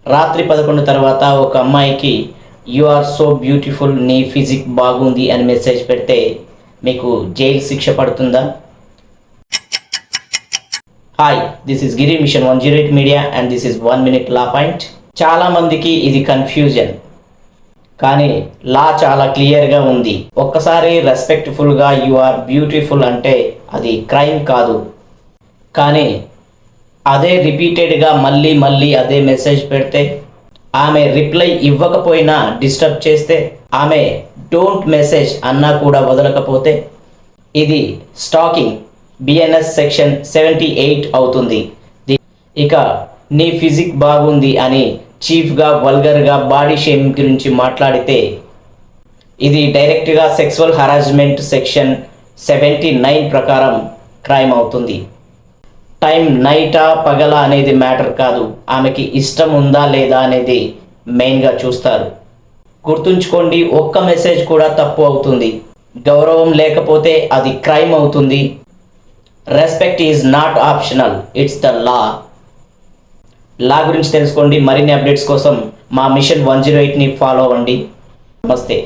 రాత్రి 11 తర్వాత ఒక అమ్మాయికి యు ఆర్ సో బ్యూటిఫుల్, నీ ఫిజిక్ బాగుంది అని మెసేజ్ పెడితే మీకు జైలు శిక్ష పడుతుందా? Hi, this is Giri mission 108 media and this is 1 minute law point. చాలామందికి ఇది కన్ఫ్యూజన్, కానీ లా చాలా క్లియర్గా ఉంది. ఒక్కసారి రెస్పెక్ట్ఫుల్గా యు ఆర్ బ్యూటిఫుల్ అంటే అది క్రైమ్ కాదు. కానీ అదే రిపీటెడ్గా మళ్ళీ మళ్ళీ అదే మెసేజ్ పెడితే, ఆమె రిప్లై ఇవ్వకపోయినా డిస్టర్బ్ చేస్తే, ఆమె డోంట్ మెసేజ్ అన్నా కూడా వదలకపోతే ఇది స్టాకింగ్, బిఎన్ఎస్ సెక్షన్ 78 అవుతుంది. ఇక నీ ఫిజిక్ బాగుంది అని చీఫ్గా వల్గర్గా బాడీ షేమింగ్ గురించి మాట్లాడితే ఇది డైరెక్ట్గా సెక్సువల్ హరాస్మెంట్ సెక్షన్ 79 ప్రకారం క్రైమ్ అవుతుంది. టైం నైటా పగల అనేది మ్యాటర్ కాదు, ఆమెకి ఇష్టం ఉందా లేదా అనేది మెయిన్గా చూస్తారు. గుర్తుంచుకోండి, ఒక్క మెసేజ్ కూడా తప్పు అవుతుంది. గౌరవం లేకపోతే అది క్రైమ్ అవుతుంది. Respect is not optional, it's the law. Law గురించి తెలుసుకోండి. మరిన్ని అప్డేట్స్ కోసం మా మిషన్ 108ని ఫాలో అవ్వండి. నమస్తే.